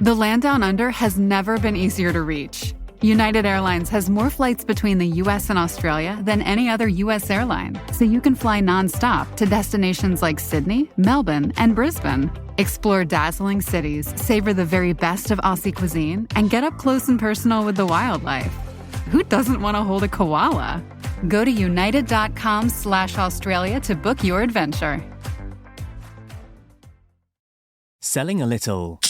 The land down under has never been easier to reach. United Airlines has more flights between the US and Australia than any other US airline, so you can fly nonstop to destinations like Sydney, Melbourne, and Brisbane. Explore dazzling cities, savor the very best of Aussie cuisine, and get up close and personal with the wildlife. Who doesn't want to hold a koala? Go to united.com/Australia to book your adventure. Selling a little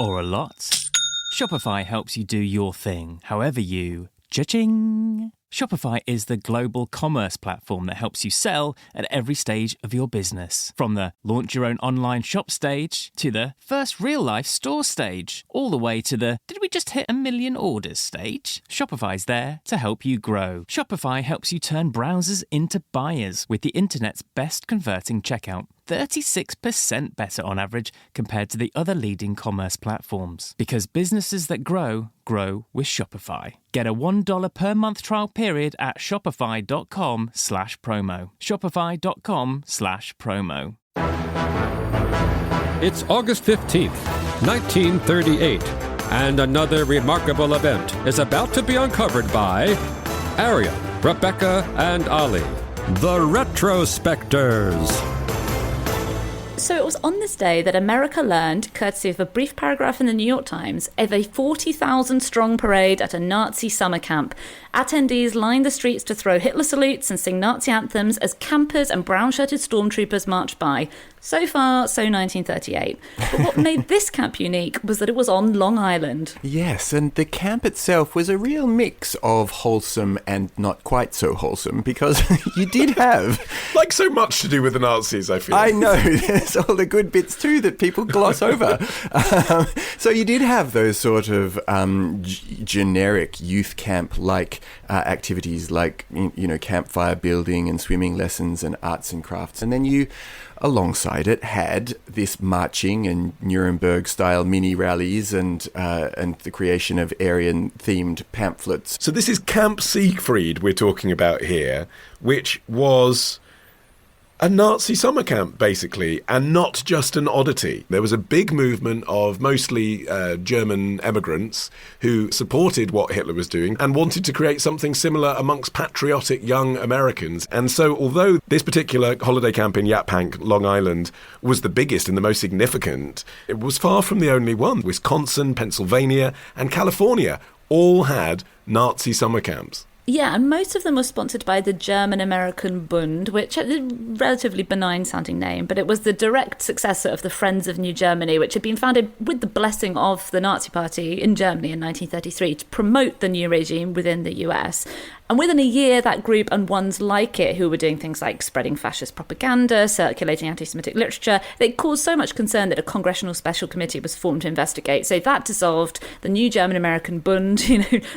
or a lot? Shopify helps you do your thing, however you cha-ching. Shopify is the global commerce platform that helps you sell at every stage of your business. From the launch your own online shop stage to the first real-life store stage, all the way to the did we just hit 1 million orders stage? Shopify's there to help you grow. Shopify helps you turn browsers into buyers with the internet's best converting checkout. 36% better on average compared to the other leading commerce platforms. Because businesses that grow, grow with Shopify. Get a $1 per month trial period at shopify.com/promo. Shopify.com/promo. It's August 15th, 1938, and another remarkable event is about to be uncovered by Arion, Rebecca, and Olly, the Retrospectors. So it was on this day that America learned, courtesy of a brief paragraph in the New York Times, of a 40,000-strong parade at a Nazi summer camp. Attendees lined the streets to throw Hitler salutes and sing Nazi anthems as campers and brown-shirted stormtroopers marched by. So far, so 1938. But what made this camp unique was that it was on Long Island. Yes, and the camp itself was a real mix of wholesome and not quite so wholesome, because you did have... like so much to do with the Nazis, I feel. I know, there's all the good bits too that people gloss over. So you did have those sort of generic youth camp-like activities like, campfire building and swimming lessons and arts and crafts. And then you... alongside it had this marching and Nuremberg-style mini rallies and the creation of Arion-themed pamphlets. So this is Camp Siegfried we're talking about here, which was a Nazi summer camp, basically, and not just an oddity. There was a big movement of mostly German emigrants who supported what Hitler was doing and wanted to create something similar amongst patriotic young Americans. And so although this particular holiday camp in Yaphank, Long Island, was the biggest and the most significant, it was far from the only one. Wisconsin, Pennsylvania, and California all had Nazi summer camps. Yeah, and most of them were sponsored by the German-American Bund, which is a relatively benign-sounding name, but it was the direct successor of the Friends of New Germany, which had been founded with the blessing of the Nazi Party in Germany in 1933 to promote the new regime within the US. And within a year, that group and ones like it, who were doing things like spreading fascist propaganda, circulating anti-Semitic literature, they caused so much concern that a congressional special committee was formed to investigate. So that dissolved the new German-American Bund,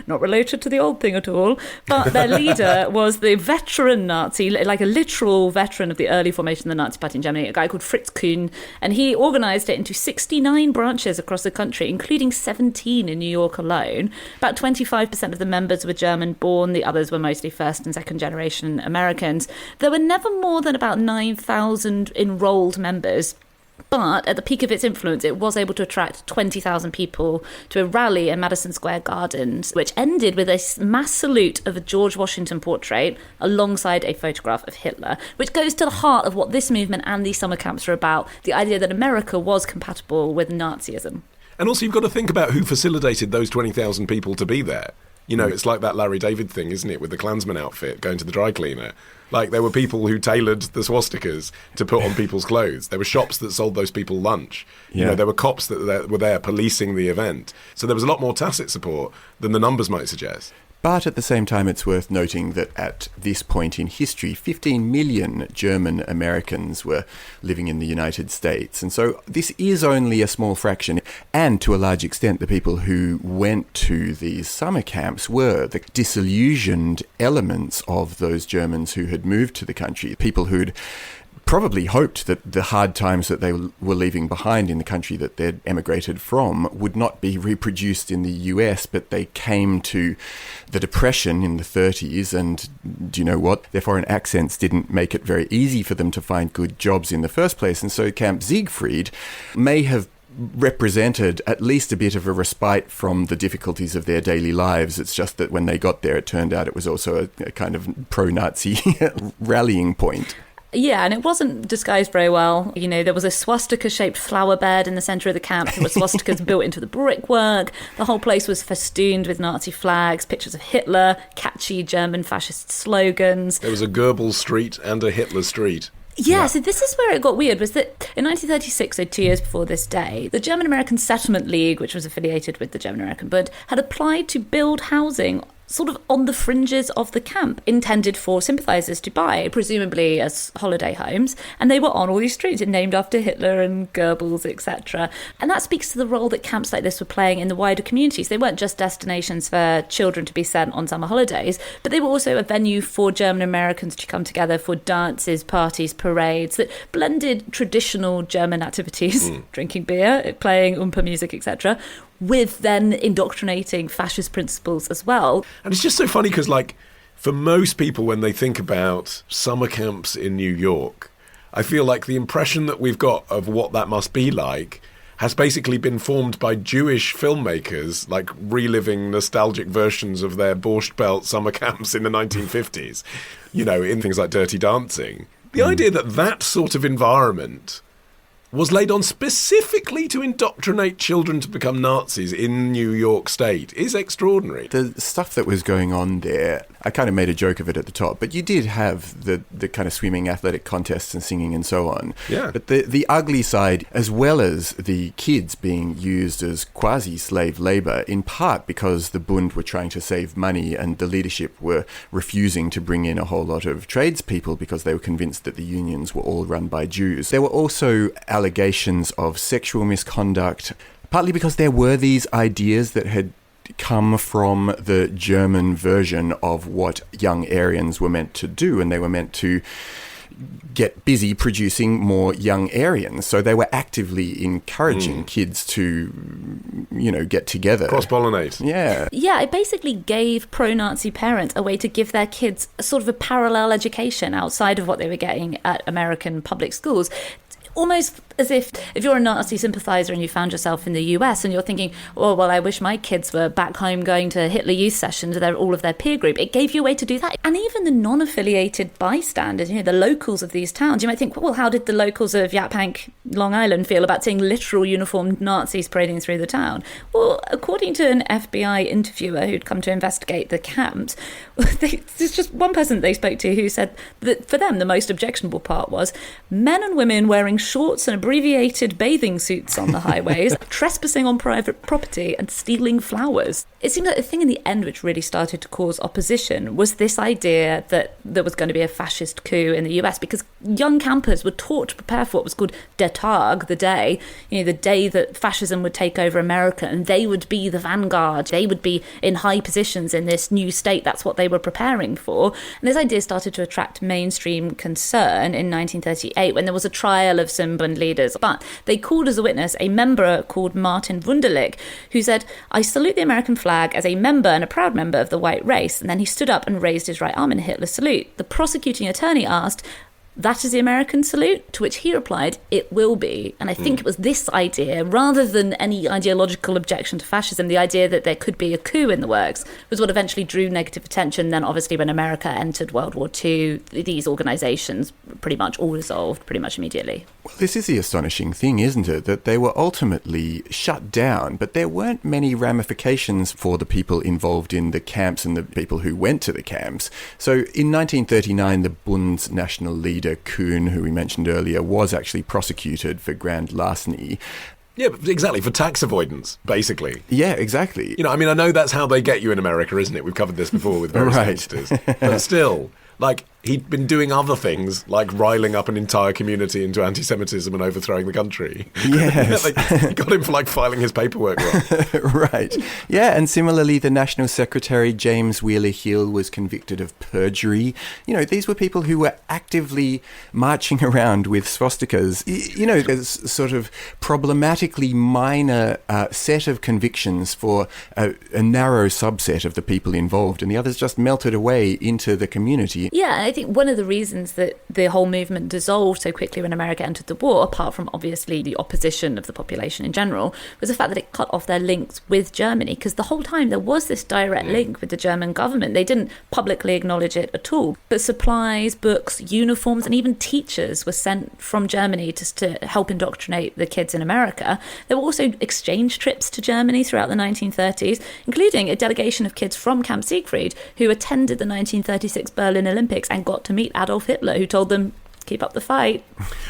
not related to the old thing at all. But their leader was the veteran Nazi, like a literal veteran of the early formation of the Nazi Party in Germany, a guy called Fritz Kuhn. And he organised it into 69 branches across the country, including 17 in New York alone. About 25% of the members were German-born, the others were mostly first and second generation Americans. There were never more than about 9,000 enrolled members. But at the peak of its influence, it was able to attract 20,000 people to a rally in Madison Square Gardens, which ended with a mass salute of a George Washington portrait alongside a photograph of Hitler, which goes to the heart of what this movement and these summer camps are about, the idea that America was compatible with Nazism. And also you've got to think about who facilitated those 20,000 people to be there. It's like that Larry David thing, isn't it, with the Klansman outfit going to the dry cleaner. Like, there were people who tailored the swastikas to put on people's clothes. There were shops that sold those people lunch. Yeah. There were cops that were there policing the event. So there was a lot more tacit support than the numbers might suggest. But at the same time, it's worth noting that at this point in history, 15 million German Americans were living in the United States. And so this is only a small fraction. And to a large extent, the people who went to these summer camps were the disillusioned elements of those Germans who had moved to the country, people who'd probably hoped that the hard times that they were leaving behind in the country that they'd emigrated from would not be reproduced in the US, but they came to the Depression in the 30s, and do you know what? Their foreign accents didn't make it very easy for them to find good jobs in the first place, and so Camp Siegfried may have represented at least a bit of a respite from the difficulties of their daily lives. It's just that when they got there, it turned out it was also a kind of pro-Nazi rallying point. Yeah, and it wasn't disguised very well. You know, there was a swastika-shaped flower bed in the centre of the camp. There were swastikas built into the brickwork. The whole place was festooned with Nazi flags, pictures of Hitler, catchy German fascist slogans. There was a Goebbels street and a Hitler street. Yeah, so this is where it got weird, was that in 1936, so 2 years before this day, the German-American Settlement League, which was affiliated with the German-American Bund, had applied to build housing sort of on the fringes of the camp, intended for sympathisers to buy, presumably as holiday homes, and they were on all these streets named after Hitler and Goebbels, etc. And that speaks to the role that camps like this were playing in the wider communities. They weren't just destinations for children to be sent on summer holidays, but they were also a venue for German Americans to come together for dances, parties, parades that blended traditional German activities, drinking beer, playing Oompa music, etc., with then indoctrinating fascist principles as well. And it's just so funny because, like, for most people, when they think about summer camps in New York, I feel like the impression that we've got of what that must be like has basically been formed by Jewish filmmakers, like reliving nostalgic versions of their Borscht Belt summer camps in the 1950s, you know, in things like Dirty Dancing. The idea that that sort of environment was laid on specifically to indoctrinate children to become Nazis in New York State is extraordinary. The stuff that was going on there, I kind of made a joke of it at the top, but you did have the kind of swimming athletic contests and singing and so on. Yeah. But the ugly side, as well as the kids being used as quasi-slave labour, in part because the Bund were trying to save money and the leadership were refusing to bring in a whole lot of tradespeople because they were convinced that the unions were all run by Jews. There were also allegations of sexual misconduct, partly because there were these ideas that had come from the German version of what young Aryans were meant to do, and they were meant to get busy producing more young Aryans. So they were actively encouraging kids to, you know, get together. Cross-pollinate. Yeah. Yeah, it basically gave pro-Nazi parents a way to give their kids a sort of a parallel education outside of what they were getting at American public schools. Almost as if you're a Nazi sympathiser and you found yourself in the US and you're thinking, oh, well, I wish my kids were back home going to Hitler Youth sessions with all of their peer group. It gave you a way to do that. And even the non-affiliated bystanders, you know, the locals of these towns, you might think, well, how did the locals of Yaphank, Long Island, feel about seeing literal uniformed Nazis parading through the town? Well, according to an FBI interviewer who'd come to investigate the camps, there's just one person they spoke to who said that for them, the most objectionable part was men and women wearing shorts and abbreviated bathing suits on the highways, trespassing on private property and stealing flowers. It seems like the thing in the end which really started to cause opposition was this idea that there was going to be a fascist coup in the US, because young campers were taught to prepare for what was called Der Tag, the day, you know, the day that fascism would take over America, and they would be the vanguard. They would be in high positions in this new state. That's what they were preparing for. And this idea started to attract mainstream concern in 1938 when there was a trial of some Bund leaders. But they called as a witness a member called Martin Wunderlich, who said, "I salute the American flag as a member and a proud member of the white race." And then he stood up and raised his right arm in a Hitler salute. The prosecuting attorney asked, "That is the American salute?" To which he replied, "It will be." And I think it was this idea, rather than any ideological objection to fascism, the idea that there could be a coup in the works, was what eventually drew negative attention. Then obviously when America entered World War II, these organisations pretty much all dissolved pretty much immediately. Well, this is the astonishing thing, isn't it? That they were ultimately shut down, but there weren't many ramifications for the people involved in the camps and the people who went to the camps. So in 1939, the Bund's national leader, Kuhn, who we mentioned earlier, was actually prosecuted for grand larceny. Yeah, exactly, for tax avoidance, basically. Yeah, exactly. You know, I mean, I know that's how they get you in America, isn't it? We've covered this before with various gangsters. But still, like, he'd been doing other things, like riling up an entire community into anti-Semitism and overthrowing the country. Yes. He got him for, like, filing his paperwork wrong. Right. Yeah, and similarly, the National Secretary, James Wheeler Hill, was convicted of perjury. You know, these were people who were actively marching around with swastikas. You know, there's sort of problematically minor set of convictions for a narrow subset of the people involved, and the others just melted away into the community. Yeah, I think one of the reasons that the whole movement dissolved so quickly when America entered the war, apart from obviously the opposition of the population in general, was the fact that it cut off their links with Germany, because the whole time there was this direct link with the German government. They didn't publicly acknowledge it at all. But supplies, books, uniforms, and even teachers were sent from Germany to help indoctrinate the kids in America. There were also exchange trips to Germany throughout the 1930s, including a delegation of kids from Camp Siegfried who attended the 1936 Berlin Olympics and got to meet Adolf Hitler, who told them, keep up the fight.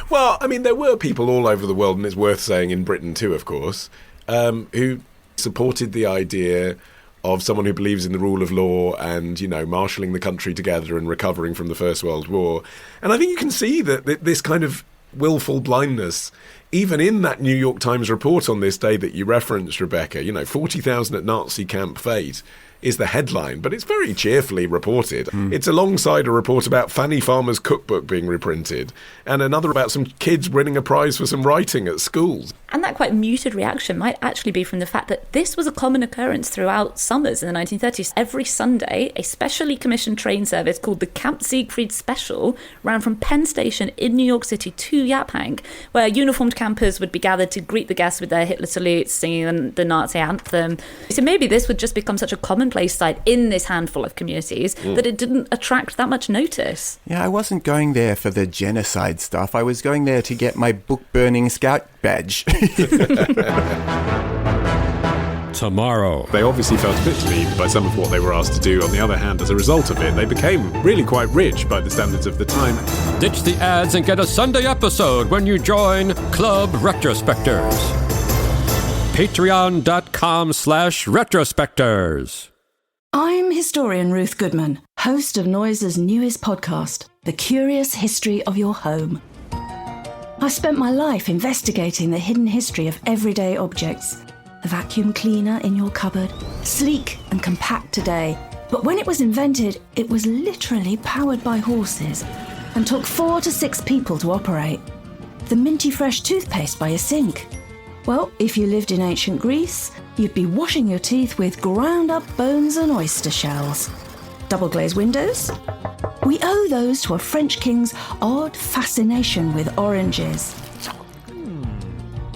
Well, I mean, there were people all over the world, and it's worth saying in Britain too, of course, who supported the idea of someone who believes in the rule of law and, you know, marshalling the country together and recovering from the First World War. And I think you can see that this kind of willful blindness, even in that New York Times report on this day that you referenced, Rebecca, you know, 40,000 at Nazi Camp Fete is the headline, but it's very cheerfully reported. It's alongside a report about Fanny Farmer's cookbook being reprinted and another about some kids winning a prize for some writing at schools. And that quite muted reaction might actually be from the fact that this was a common occurrence throughout summers in the 1930s. Every Sunday, a specially commissioned train service called the Camp Siegfried Special ran from Penn Station in New York City to Yaphank, where uniformed campers would be gathered to greet the guests with their Hitler salutes, singing the Nazi anthem. So maybe this would just become such a commonplace sight in this handful of communities that it didn't attract that much notice. Yeah, I wasn't going there for the genocide stuff. I was going there to get my book-burning scout badge. Tomorrow. They obviously felt a bit deluded by some of what they were asked to do. On the other hand, as a result of it, they became really quite rich by the standards of the time. Ditch the ads and get a Sunday episode when you join Club Retrospectors. Patreon.com/retrospectors. I'm historian Ruth Goodman, host of Noise's newest podcast, The Curious History of Your Home. I've spent my life investigating the hidden history of everyday objects. The vacuum cleaner in your cupboard, sleek and compact today, but when it was invented, it was literally powered by horses and took 4 to 6 people to operate. The minty fresh toothpaste by your sink. Well, if you lived in ancient Greece, you'd be washing your teeth with ground-up bones and oyster shells. Double-glazed windows? We owe those to a French king's odd fascination with oranges.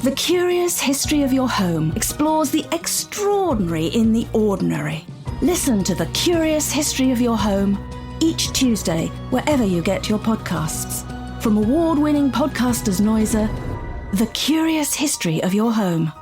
The Curious History of Your Home explores the extraordinary in the ordinary. Listen to The Curious History of Your Home each Tuesday, wherever you get your podcasts. From award-winning podcasters Noiser, The Curious History of Your Home.